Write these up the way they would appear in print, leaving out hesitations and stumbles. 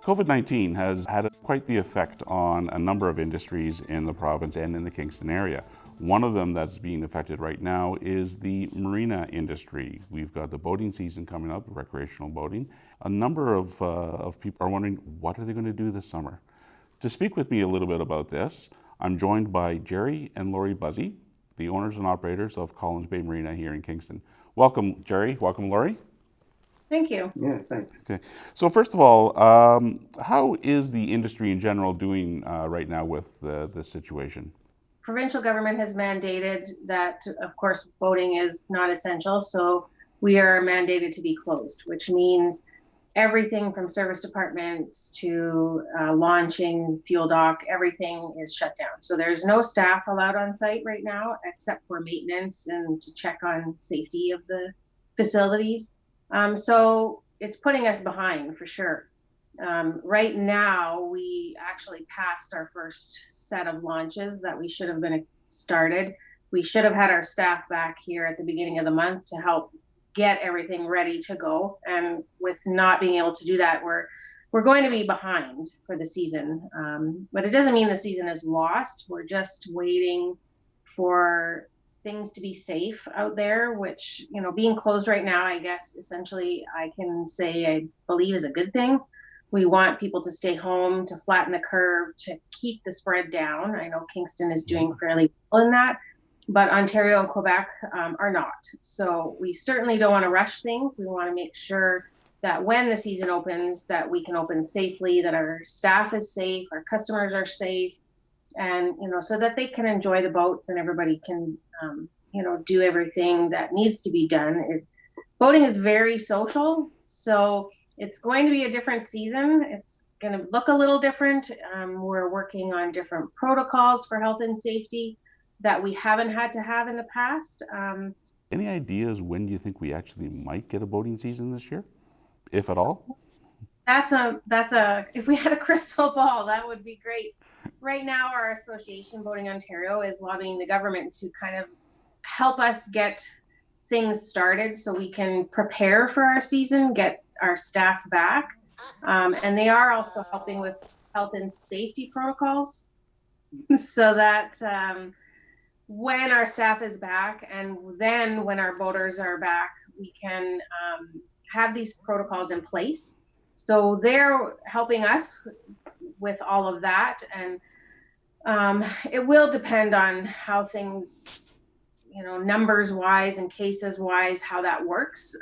COVID-19 has had quite the effect on a number of industries in the province and in the Kingston area. One of them that's being affected right now is the marina industry. We've got the boating season coming up, recreational boating. A number of people are wondering, what are they going to do this summer? To speak with me a little bit about this, I'm joined by Gerry and Lori Buzzi, the owners and operators of Collins Bay Marina here in Kingston. Welcome, Gerry. Welcome, Lori. Thank you. Yeah, thanks. Okay. So first of all, how is the industry in general doing right now with this situation? Provincial government has mandated that, of course, boating is not essential, so we are mandated to be closed, which means everything from service departments to launching, fuel dock, everything is shut down. So there's no staff allowed on site right now, except for maintenance and to check on safety of the facilities. So it's putting us behind for sure. Right now, we actually passed our first set of launches that we should have been started. We should have had our staff back here at the beginning of the month to help get everything ready to go. And with not being able to do that, we're going to be behind for the season. But it doesn't mean the season is lost. We're just waiting for things to be safe out there, which, being closed right now, I guess essentially I can say I believe is a good thing. We want people to stay home, to flatten the curve, to keep the spread down. I know Kingston is doing fairly well in that, but Ontario and Quebec are not. So we certainly don't want to rush things. We want to make sure that when the season opens, that we can open safely, that our staff is safe, our customers are safe, and so that they can enjoy the boats and everybody can do everything that needs to be done. Boating is very social, so it's going to be a different season. It's going to look a little different. We're working on different protocols for health and safety that we haven't had to have in the past. Any ideas when do you think we actually might get a boating season this year, if at all? That's if we had a crystal ball, that would be great. Right now, our association, Boating Ontario, is lobbying the government to kind of help us get things started so we can prepare for our season, get our staff back. And they are also helping with health and safety protocols so that when our staff is back and then when our boaters are back, we can have these protocols in place. So they're helping us with all of that. And it will depend on how things, numbers wise and cases wise, how that works.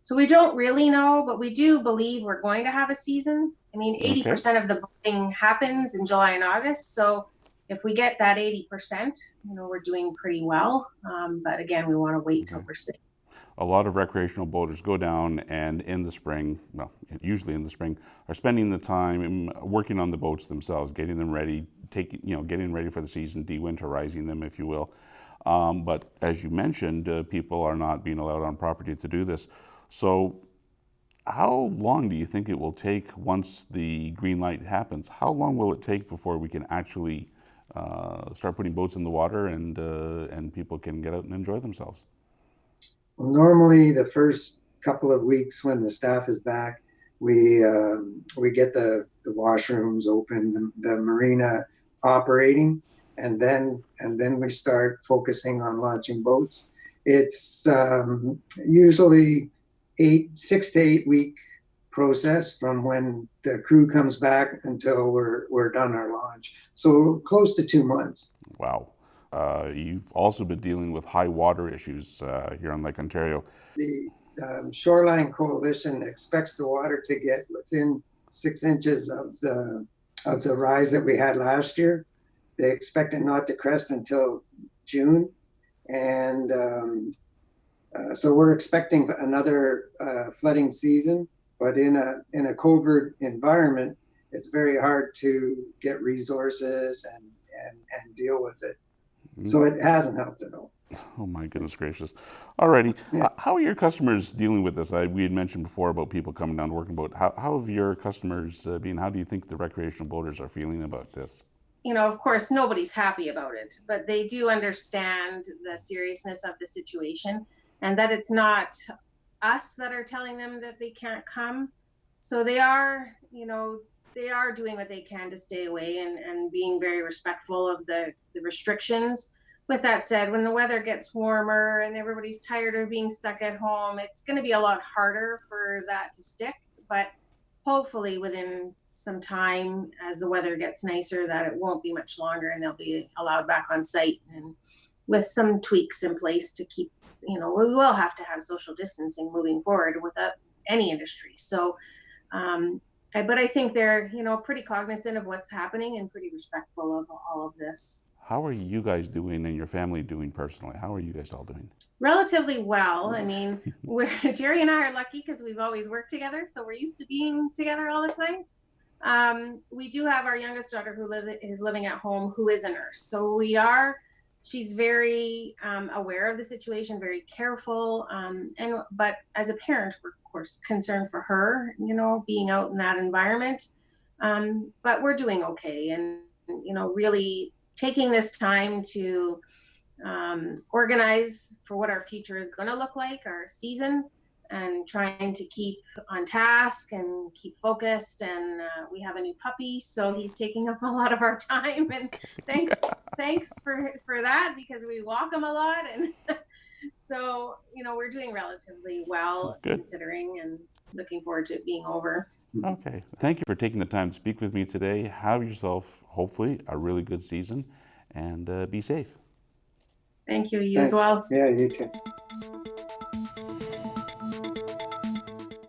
So we don't really know, but we do believe we're going to have a season. I mean, 80% of the boating happens in July and August. So if we get that 80%, we're doing pretty well. But again, we want to wait till we're safe. A lot of recreational boaters go down and in the spring, usually in the spring, are spending the time working on the boats themselves, getting them ready, getting ready for the season, de-winterizing them, if you will. But as you mentioned, people are not being allowed on property to do this. So how long do you think it will take once the green light happens? How long will it take before we can actually start putting boats in the water and people can get out and enjoy themselves? Well, normally the first couple of weeks when the staff is back, we get the washrooms open, the marina operating, and then we start focusing on launching boats. It's usually 6 to 8 week process from when the crew comes back until we're done our launch. So close to 2 months. Wow. You've also been dealing with high water issues here on Lake Ontario. The Shoreline Coalition expects the water to get within 6 inches of the rise that we had last year. They expect it not to crest until June. And so we're expecting another flooding season, but in a covert environment, it's very hard to get resources and deal with it. So it hasn't helped at all. Oh my goodness gracious. Alrighty. Yeah. How are your customers dealing with this? We had mentioned before about people coming down to working boat. How have your customers been? How do you think the recreational boaters are feeling about this? Of course, nobody's happy about it, but they do understand the seriousness of the situation and that it's not us that are telling them that they can't come. So they are, they are doing what they can to stay away and being very respectful of the restrictions. With that said, when the weather gets warmer and everybody's tired of being stuck at home, it's going to be a lot harder for that to stick. But hopefully within some time, as the weather gets nicer, that it won't be much longer and they'll be allowed back on site, and with some tweaks in place to keep, we will have to have social distancing moving forward with any industry. So, but I think they're, pretty cognizant of what's happening and pretty respectful of all of this. How are you guys doing and your family doing personally? How are you guys all doing? Relatively well. I mean, Gerry and I are lucky because we've always worked together, so we're used to being together all the time. We do have our youngest daughter who is living at home, who is a nurse. So she's very aware of the situation, very careful. But as a parent, we're of course concerned for her, being out in that environment. But we're doing okay, and really taking this time to organize for what our future is going to look like, our season, and trying to keep on task and keep focused. And we have a new puppy, so he's taking up a lot of our time. And thanks for that, because we walk him a lot. And so, we're doing relatively well. Good. Considering, and looking forward to it being over. Okay. Thank you for taking the time to speak with me today. Have yourself, hopefully, a really good season, and be safe. Thank you. You as well. Yeah, you too.